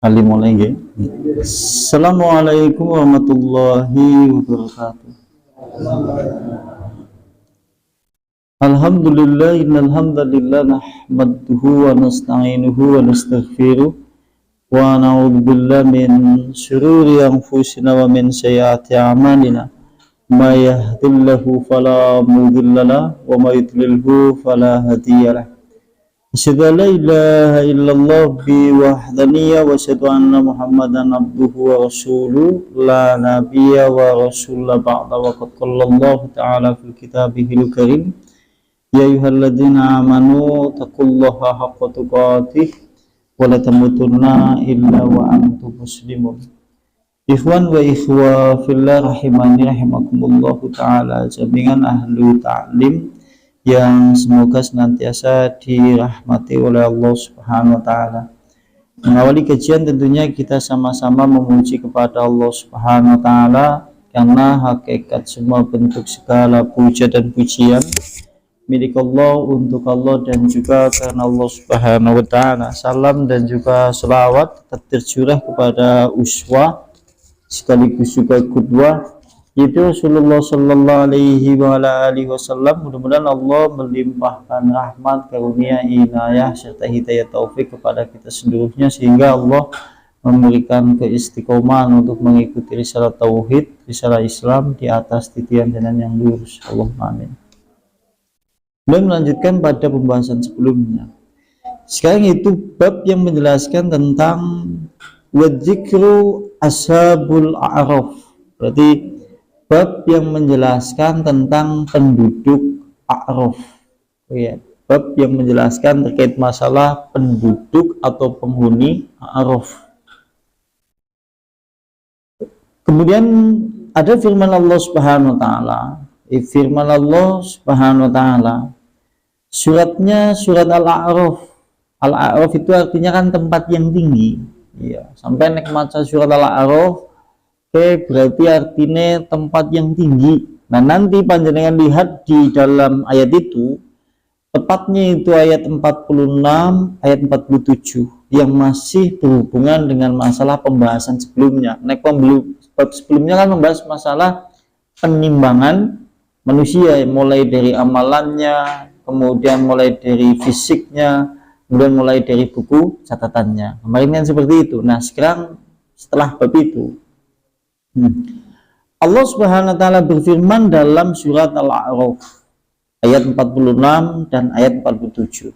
Kali mulai nggih. Assalamualaikum warahmatullahi wabarakatuh. Alhamdulillah innal hamdalillah nahmaduhu wa nasta'inuhu wa nastaghfiruh wa na'udzu billahi min syururi anfusina wa min sayyiati a'malina. May yahdihillahu fala mudilla lahu wa may yudlilhu fala hadiya lahu. Asyhadu an la ilaha illallah bi wahdaniyya wa asyhadu anna Muhammadan abduhu wa rasuluh la nabiyya wa rasulla ba'da wa qad qala Allah ta'ala fil kitabihil karim ya ayyuhalladzina amanu taqullaha haqqa tuqatih wa la tamutunna illa wa antum muslimun. Ikhwan wa ikhwa fillah rahimani rahimakumullah ta'ala, jami'an ahlu ta'lim yang semoga senantiasa dirahmati oleh Allah Subhanahu wa taala. Mengawali kajian tentunya kita sama-sama memuji kepada Allah Subhanahu wa taala, karena hakikat semua bentuk segala puja dan pujian milik Allah, untuk Allah dan juga karena Allah Subhanahu wa taala. Salam dan juga selawat tetap tercurah kepada uswah sekaligus juga qudwah, yaitu Rasulullah sallallahu alaihi wasallam. Mudah-mudahan Allah melimpahkan rahmat, karunia, inayah serta hidayah taufik kepada kita seluruhnya, sehingga Allah memberikan keistiqomahan untuk mengikuti risalah tauhid, risalah Islam di atas titian jalan yang lurus. Allahumma amin. Belum melanjutkan pada pembahasan sebelumnya. Sekarang itu bab yang menjelaskan tentang wadzikru ashabul a'raf. Berarti bab yang menjelaskan tentang penduduk A'raf. Ya, bab yang menjelaskan terkait masalah penduduk atau penghuni A'raf. Kemudian ada firman Allah Subhanahu wa taala. Firman Allah Subhanahu wa taala. Suratnya surat Al-A'raf. Al-A'raf itu artinya kan tempat yang tinggi. Ya, sampai nek maca surat Al-A'raf, oke, berarti artinya tempat yang tinggi. Nah, nanti panjenengan lihat di dalam ayat itu, tepatnya itu ayat 46, ayat 47, yang masih berhubungan dengan masalah pembahasan sebelumnya. Nek sebelumnya kan membahas masalah penimbangan manusia, mulai dari amalannya, kemudian mulai dari fisiknya, kemudian mulai dari buku catatannya. Kemarin kan seperti itu. Nah, sekarang setelah bab itu, Allah Subhanahu wa taala berfirman dalam surat Al-A'raf ayat 46 dan ayat 47.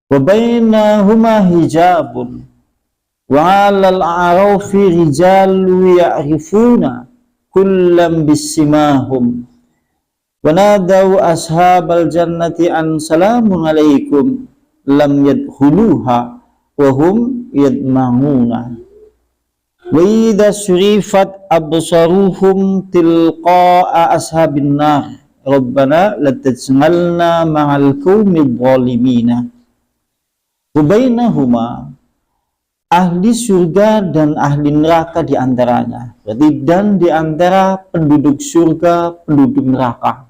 Wa bainahuma hijabun wa 'alal a'rafi rijalu ya'rifuna kullam bisimahum wa nadaw ashabal jannati an salamun 'alaikum lam yadkhuluha wa hum yadma'una. Wa idza surifat absaruhum tilqa'a ashabin nar rabbana la taj'alna ma'al qaumidh dhalimina. Wa bainahuma, ahli surga dan ahli neraka di antaranya. Berarti dan di antara penduduk surga, penduduk neraka.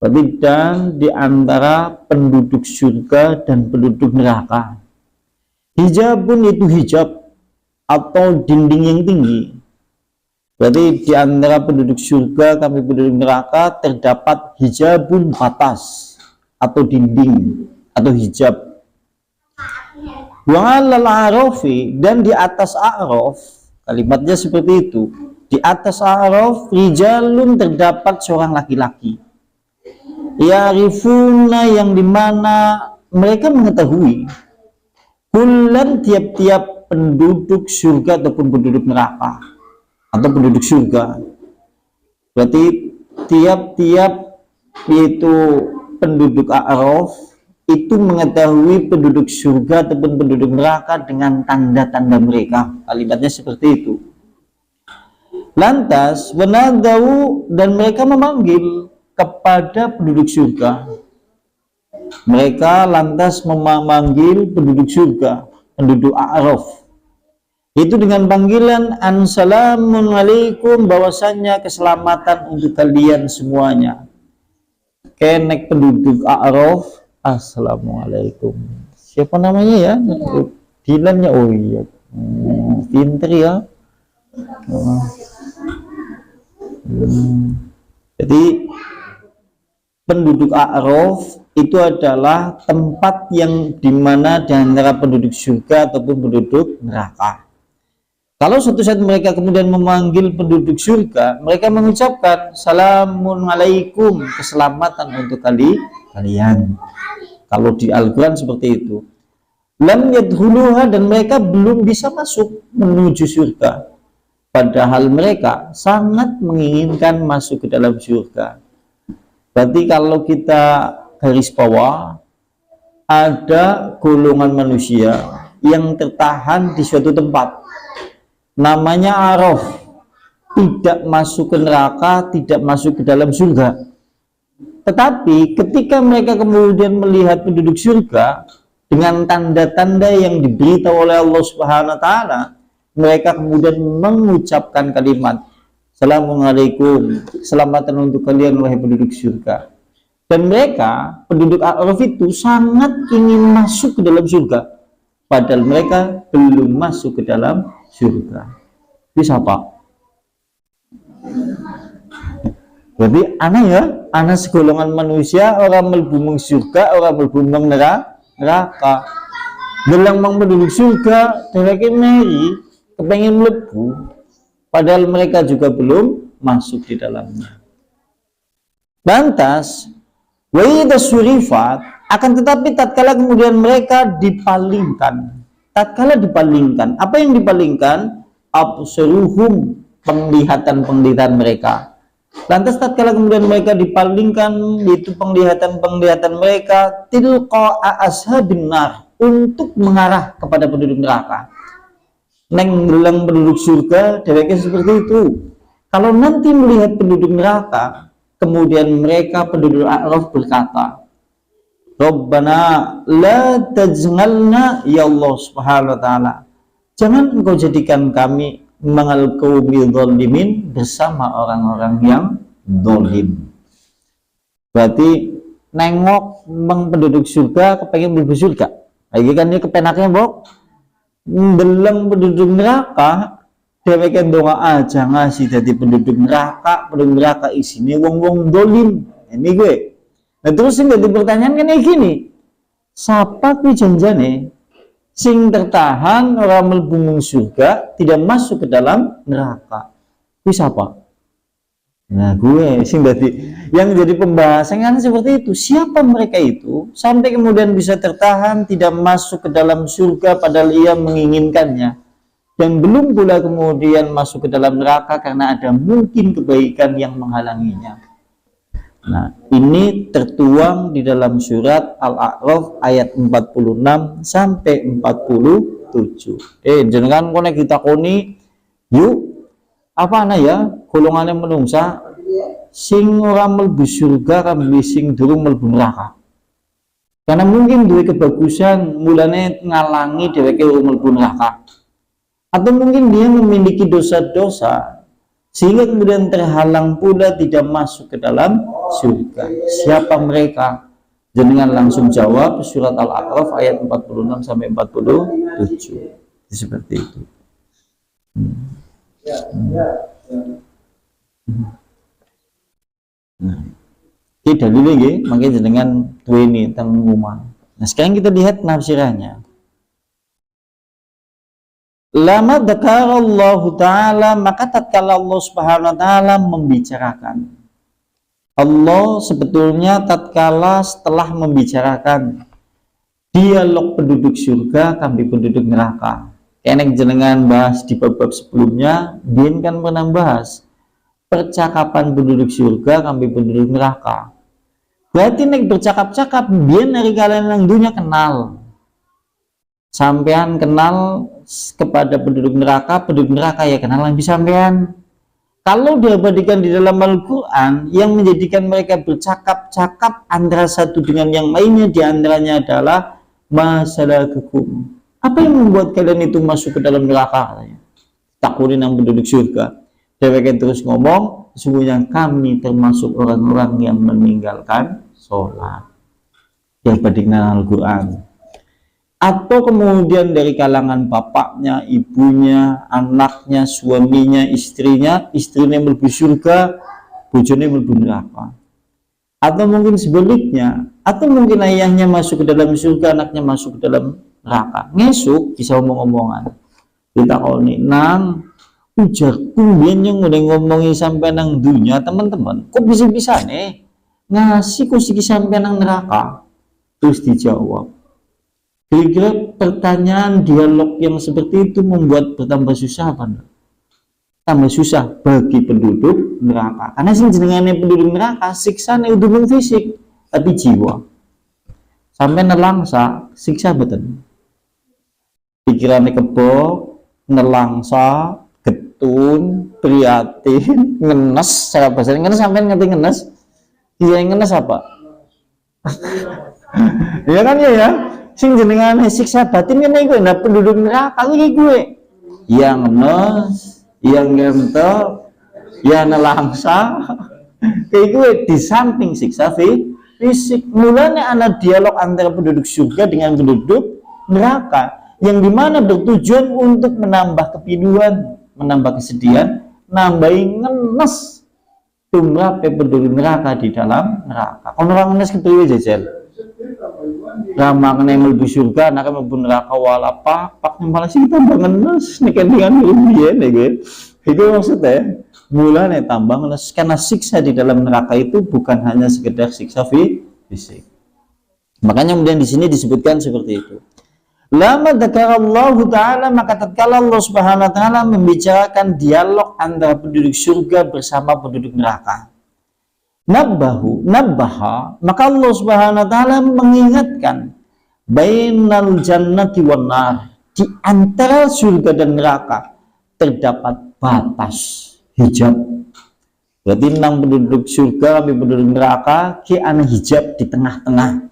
Berarti dan di antara penduduk surga dan penduduk neraka. Hijabun itu hijab atau dinding yang tinggi. Berarti di antara penduduk surga kami penduduk neraka terdapat hijabun, batas atau dinding atau hijab. Wa 'alal a'rafi, dan di atas a'raf, kalimatnya seperti itu. Di atas a'raf rijalun, terdapat seorang laki-laki. Ya'rifuna, yang dimana mereka mengetahui, kullan, tiap-tiap penduduk surga ataupun penduduk neraka atau penduduk surga. Berarti tiap-tiap yaitu penduduk A'raf itu mengetahui penduduk surga ataupun penduduk neraka dengan tanda-tanda mereka. Kalimatnya seperti itu. Lantas wanadau, dan mereka memanggil kepada penduduk surga. Mereka lantas memanggil penduduk surga, penduduk A'raf, itu dengan panggilan Assalamun alaikum, bahwasannya keselamatan untuk kalian semuanya. Kenek penduduk A'raf, Assalamualaikum. Siapa namanya ya? Dilannya, oh iya, pinter ya. Jadi penduduk A'raf itu adalah tempat yang dimana di antara penduduk surga ataupun penduduk neraka. Kalau suatu saat mereka kemudian memanggil penduduk surga, mereka mengucapkan salamun alaikum, keselamatan untuk kalian. Kalau di Al-Quran seperti itu. Lam yadkhuluha, dan mereka belum bisa masuk menuju surga. Padahal mereka sangat menginginkan masuk ke dalam surga. Berarti kalau kita garis bawah, ada golongan manusia yang tertahan di suatu tempat. Namanya A'raf, tidak masuk ke neraka, tidak masuk ke dalam surga. Tetapi ketika mereka kemudian melihat penduduk surga dengan tanda-tanda yang diberitahu oleh Allah Subhanahu wa taala, mereka kemudian mengucapkan kalimat Assalamualaikum, keselamatan untuk kalian wahai penduduk surga. Dan mereka, penduduk A'raf itu sangat ingin masuk ke dalam surga, padahal mereka belum masuk ke dalam surga. Bisa Pak? Berarti aneh ya, aneh segolongan manusia, orang melbumung surga, orang melbumung neraka. Gelang mang penduduk surga, mereka meri, kepengen melebu, padahal mereka juga belum masuk di dalamnya. Lantas, wa idza surifat, akan tetapi tatkala kemudian mereka dipalingkan. Tatkala dipalingkan, apa yang dipalingkan? Absaruhum, penglihatan-penglihatan mereka. Lantas tatkala kemudian mereka dipalingkan, yaitu penglihatan-penglihatan mereka tilqa ashabin nar, untuk mengarah kepada penduduk neraka. Neng gelang penduduk surga, deweknya seperti itu. Kalau nanti melihat penduduk neraka, kemudian mereka penduduk A'raf berkata, Rabbana la taj'alna ya Allah Subhanahu wa taala, jangan engkau jadikan kami ma'al qaumil dzalimin, bersama orang-orang yang zalim. Berarti nengok penduduk surga kepengen mlebu surga. Lagi kan dia kepenaknya bok ndeleng penduduk neraka, dheweke ndonga aja ngasih jadi penduduk neraka isine wong-wong zalim. Ini gue. Nah terus sing dadi pertanyaan kan gini, siapa kuwi janjane sing tertahan orang melbumung surga tidak masuk ke dalam neraka? Kuwi siapa? Nah gue sing dadi yang jadi pembahasan kan seperti itu. Siapa mereka itu sampai kemudian bisa tertahan tidak masuk ke dalam surga padahal ia menginginkannya, dan belum pula kemudian masuk ke dalam neraka karena ada mungkin kebaikan yang menghalanginya. Nah, ini tertuang di dalam surat Al-A'raf ayat 46 sampai 47. Jenengan konek kita koni, yuk apa ya golongannya menungsa sing ora mlebu surga kan sing durung mlebu neraka. Karena mungkin duwe kebagusan mulane ngalangi dheweke mlebu neraka. Atau mungkin dia memiliki dosa-dosa sehingga kemudian terhalang pula tidak masuk ke dalam surga. Siapa mereka? Jenengan langsung jawab surat Al-A'raf ayat 46 sampai 47. Seperti itu. Nah, ini dalilnya nggih, makanya jenengan duwe ini tentang rumah. Nah, sekarang kita lihat penafsirannya. Lama dzakarallahu ta'ala, maka tatkala Allah Subhanahu wa taala membicarakan, Allah sebetulnya tatkala setelah membicarakan dialog penduduk surga kami penduduk neraka. Enek jenengan bahas di bab-bab sebelumnya, Bin kan pernah bahas percakapan penduduk surga kami penduduk neraka. Berarti nek bercakap-cakap Bin dari kalian yang dunia kenal. Sampean kenal kepada penduduk neraka ya kenal lebih sampean. Kalau diabadikan di dalam Al-Quran, yang menjadikan mereka bercakap-cakap antara satu dengan yang lainnya diantaranya adalah masalah hukum. Apa yang membuat kalian itu masuk ke dalam neraka? Takurin yang penduduk surga. Mereka terus ngomong, sesungguhnya kami termasuk orang-orang yang meninggalkan sholat. Diabadikan Al-Quran. atau kemudian dari kalangan bapaknya, ibunya, anaknya, suaminya, istrinya mlebu surga, bojone mlebu neraka. Atau mungkin sebaliknya, atau mungkin ayahnya masuk ke dalam surga, anaknya masuk ke dalam neraka. Ngesuk bisa omong-omongan. Kita kalau nih nang ujarku biyen yang udah ngomongin sampai nang dunia teman-teman, kok bisa-bisa nih ngasih kusiki sampai nang neraka? Terus dijawab. Kira-kira pertanyaan dialog yang seperti itu membuat bertambah susah apa enggak? Tambah susah bagi penduduk neraka. Karena sing jenengane penduduk neraka siksane udah fisik, tapi jiwa. Sampai nelangsa siksa betul. Pikirannya kebok, nelangsa, getun, prihatin, ngenes, cara bahasa ngenes sampai ngerti ngenes. Iya ngenes apa? Ya kan ya. Sing jenengan siksa batin kan iku nah penduduk neraka iki gue. Yang ngenes, yang ngentel, yang nelangsa. Kayak gue di samping siksa fisik. Mulanya ada dialog antara penduduk surga dengan penduduk neraka yang dimana bertujuan untuk menambah kepiduan, menambah kesedihan, nambahin ngenes tumrap penduduk neraka di dalam neraka. Kalau orang ngenes kepriwe jajal? Rama kena mlebu surga, anak mlebu neraka wala pak malah sih tambah ngenes nek dengan biyen iki. Itu maksudnya mulane tambah ngenes karena siksa di dalam neraka itu bukan hanya sekedar siksa fisik. Makanya kemudian di sini disebutkan seperti itu. Lama dzakarallahu taala, maka tatkala Allah Subhanahu wa taala membicarakan dialog antara penduduk surga bersama penduduk neraka. Nabbaha, maka Allah Subhanahu wa taala mengingatkan bainal jannati wan nar, di antara surga dan neraka terdapat batas hijab. Berarti nang penduduk surga kami penduduk neraka ki ana hijab di tengah-tengah.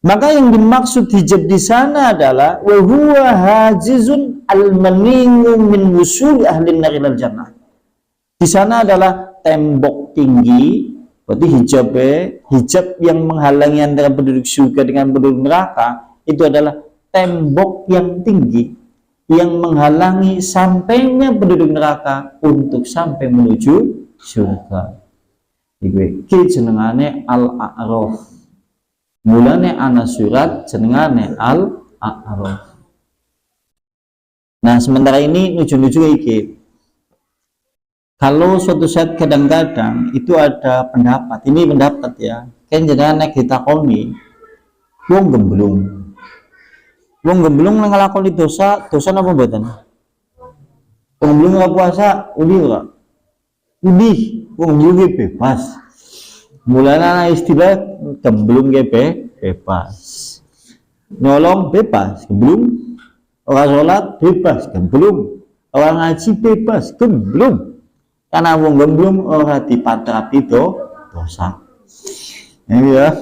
Maka yang dimaksud hijab di sana adalah wa huwa hajizun al-maningu min wusul ahli nar ilal jannah. Di sana adalah tembok tinggi, berarti hijab yang menghalangi antara penduduk surga dengan penduduk neraka itu adalah tembok yang tinggi yang menghalangi sampainya penduduk neraka untuk sampai menuju surga. Iki jenengane Al-A'raf. Mulane ana surat jenengane Al-A'raf. Nah, sementara ini nuju-nuju iki. Kalau suatu saat kadang-kadang itu ada pendapat, ini pendapat ya, kan jangan naik ditakoni, wong gemblung ngelakoni dosa apa mboten? Wong gemblung nggak puasa, uli ora? Uli, wong gemblung bebas. Mulanya istilah gemblung bebas, nyolong bebas, gemblung, orang sholat bebas, gemblung, orang ngaji bebas, gemblung. Karena wong gemblung ora dipatrapi dosa. Ya.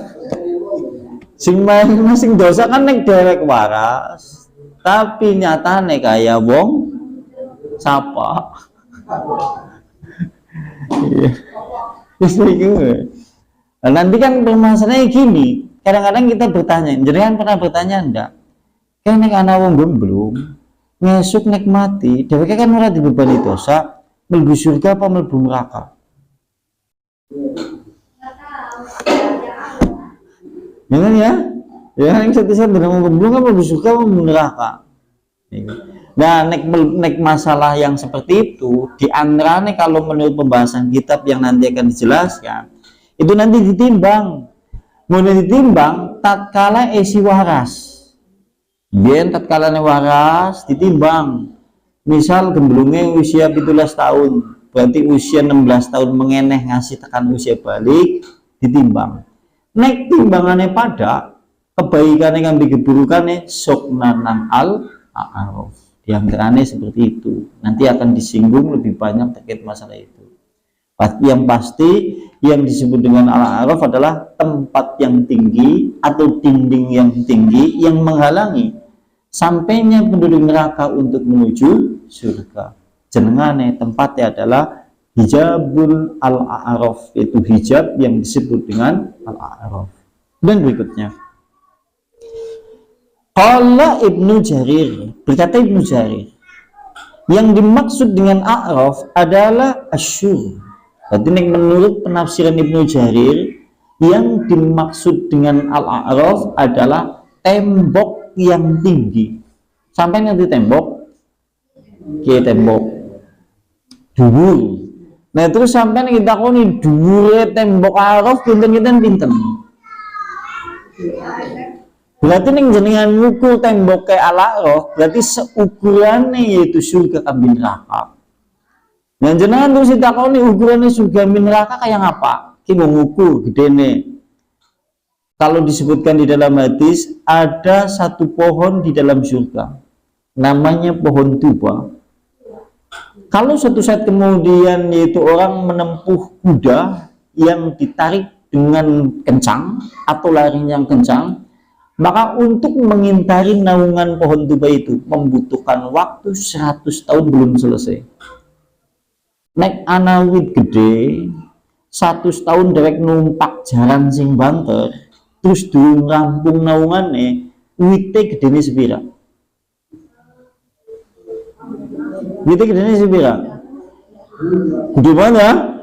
Sing dosa kan nek derek waras, tapi nyatane kaya wong sapa. Iya. Nanti kan permasalahannya gini, kadang-kadang kita bertanya, jenengan pernah bertanya enggak? Kayak nek ana wong gemblung, ngesuk nikmati, dheweke kan ora dibebani dosa. Mlebu surga apa mlebu neraka? Jangan ya? Ya yang satu-satu benar gemblung apa mlebu surga apa mlebu neraka? Nah, nek masalah yang seperti itu di antaranya kalau menurut pembahasan kitab yang nanti akan dijelaskan, itu nanti ditimbang. Mulai ditimbang tatkala isi waras. Biyen tatkala waras ditimbang. Misal gemblungnya usia 17 tahun, berarti usia 16 tahun mengeneh ngasih tekan usia balik ditimbang. Nek timbangannya pada kebaikannya ngambil keburukannya sok nanang Al-A'raf. Diantaranya seperti itu. Nanti akan disinggung lebih banyak terkait masalah itu. Yang pasti yang disebut dengan Al-A'raf adalah tempat yang tinggi atau dinding yang tinggi yang menghalangi sampainya penduduk neraka untuk menuju surga. Jenengane tempatnya adalah hijabul Al-A'raf, itu hijab yang disebut dengan Al-A'raf. Dan berikutnya, Qala Ibnu Jarir, berkata Ibnu Jarir, yang dimaksud dengan a'raf adalah asyur. Berarti menurut penafsiran Ibnu Jarir, yang dimaksud dengan al-a'raf adalah tembok yang tinggi. Sampai nanti tembok, tembok dhuwur. Nah terus sampai kita koni dhuwure tembok a'raf pinten. Berarti ning jenengan ngukur tembok kayak al-a'raf, berarti seukurannya yaitu surga kambing neraka. Nah jenengan terus ditakoni ukurannya surga kambing neraka kayak apa? Ki mau ngukur gedene. Kalau disebutkan di dalam hadis, ada satu pohon di dalam surga, namanya pohon tuba. Kalau suatu saat kemudian yaitu orang menempuh kuda yang ditarik dengan kencang atau lari yang kencang, maka untuk mengintari naungan pohon tuba itu membutuhkan waktu 100 tahun belum selesai. Nek anawit gede 100 tahun dewek numpak jaran sing banter, terus durung rampung naungane, wite gedene sepira? Wite gedene sepira? Gede mana?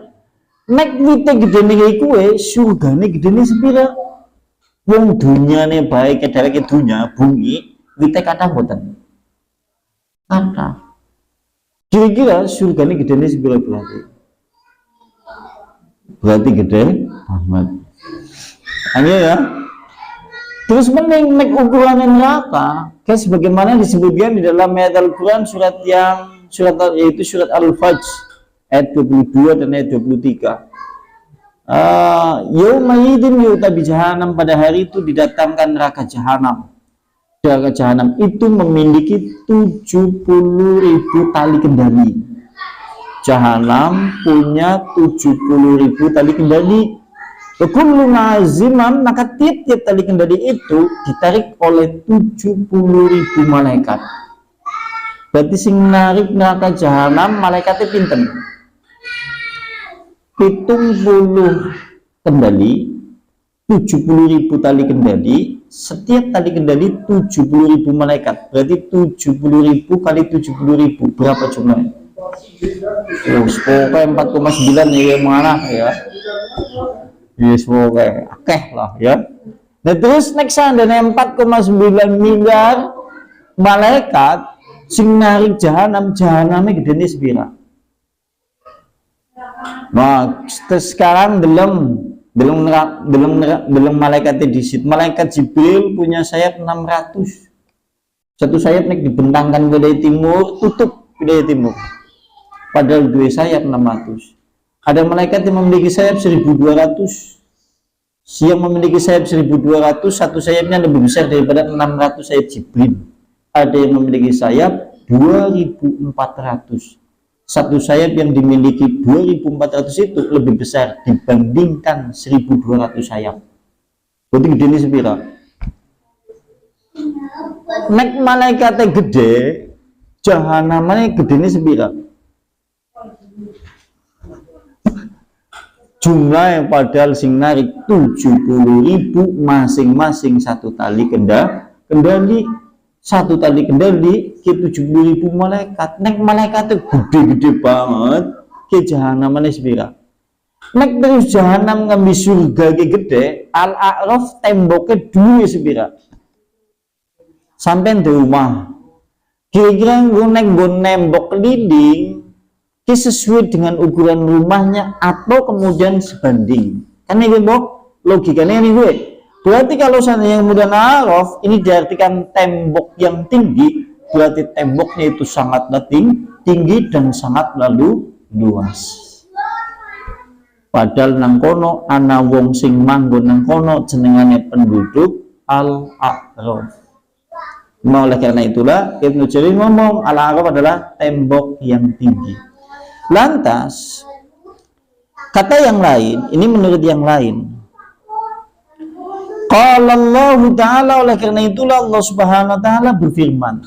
Nek wite gedene kuwe surgane gedene sepira? Wong dunyane baik kedaweke dunya bumi wite kathah mboten. Kathah. Kira-kira surgane gedene sepira berarti? Berarti gede banget. Hanya ya. Terus mending nek ukuran neraka, kayak sebagaimana disebutkan di dalam ayat Al-Qur'an yaitu surat Al-Fajr ayat 22 dan ayat 23. Yauma'idin yu'ta bi jahannam, pada hari itu didatangkan neraka jahanam. Neraka jahanam itu memiliki 70.000 tali kendali. Jahanam punya 70.000 tali kendali. Kullu ma'azimam, maka tiap-tiap tali kendali itu ditarik oleh 70.000 malaikat. Berarti sing narik neraka jahanam malaikatnya pinten? 70 kendali, 70.000 tali kendali, setiap tali kendali 70.000 malaikat, berarti 70.000 kali 70.000, berapa jumlahnya? Pokoknya 4,9 ya mana ya? Yes, pokoknya akeh lah ya. Nah terus next ada 4,9 miliar malaikat sing narik jahanamnya gedene sepira? Nah, sekarang belum malaikatnya disit. Malaikat Jibril punya sayap 600. Satu sayap nek dibentangkan ke wilayah timur, tutup wilayah timur. Padahal dua sayap 600. Ada malaikat yang memiliki sayap 1200. Yang memiliki sayap 1200, satu sayapnya lebih besar daripada 600 sayap Jibril. Ada yang memiliki sayap 2400. Satu sayap yang dimiliki 2400 itu lebih besar dibandingkan 1200 sayap. Berarti gede ini sepira? Nek malaikatnya gede, jahanamnya gede ini sepira? Jumlah yang padahal sing narik 70.000 masing-masing satu tali kendali. Satu tali kendali ke 70.000 malaikat. Nek malaikat itu gede-gede banget, ke jahanam manis sepira. Nek terus jahanam ngambil surga ke gede, al-a'raf temboknya dua sepira. Sampai di rumah, kira-kira gue nembok keliling, ke sesuai dengan ukuran rumahnya atau kemudian sebanding. Kan ini logikanya ini gue. Berarti kalau seandainya kemudian a'raf ini diartikan tembok yang tinggi, berarti temboknya itu sangat tinggi dan sangat lalu luas. Padahal nang kono ana wong sing manggon nang kono jenengane penduduk al-a'raf. Oleh karena itulah Ibnu Jarir ngomong al-a'raf adalah tembok yang tinggi. Lantas kata yang lain, ini menurut yang lain. Qala Allah Ta'ala, oleh karena itulah Allah Subhanahu Wa Ta'ala berfirman.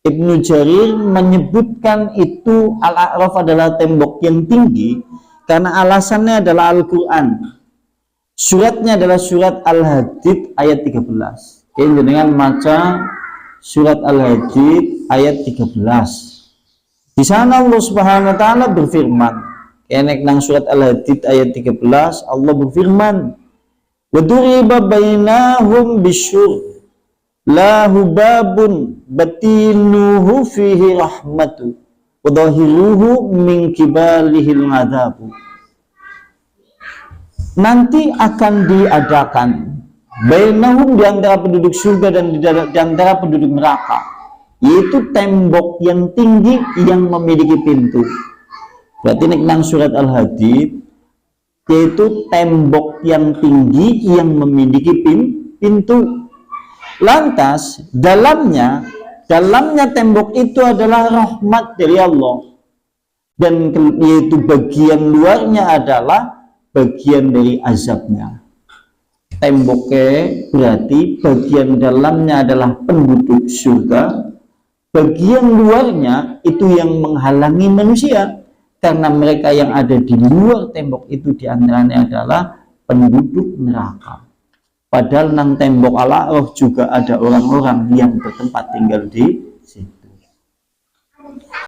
Ibnu Jarir menyebutkan itu al-a'raf adalah tembok yang tinggi karena alasannya adalah Al-Quran. Suratnya adalah surat Al-Hadid ayat 13. Ini dengan maca surat Al-Hadid ayat 13. Di sana Allah Subhanahu wa taala berfirman, enek nang surat Al-Hadid ayat 13 Allah berfirman, "Wa duriba bainahum bisyur lahu babun batinuhu fihi rahmatu wa dhahiruhu min kibalihil adzabu." Nanti akan diadakan bainahum di antara penduduk surga dan di antara penduduk neraka, yaitu tembok yang tinggi yang memiliki pintu. Berarti nang surat Al-Hadid yaitu tembok yang tinggi yang memiliki pintu. Lantas dalamnya tembok itu adalah rahmat dari Allah, dan yaitu bagian luarnya adalah bagian dari azabnya. Temboknya berarti bagian dalamnya adalah penduduk surga, bagian luarnya itu yang menghalangi manusia, karena mereka yang ada di luar tembok itu diantaranya adalah penduduk neraka. Padahal nang tembok Al-A'raf juga ada orang-orang yang bertempat tinggal di situ.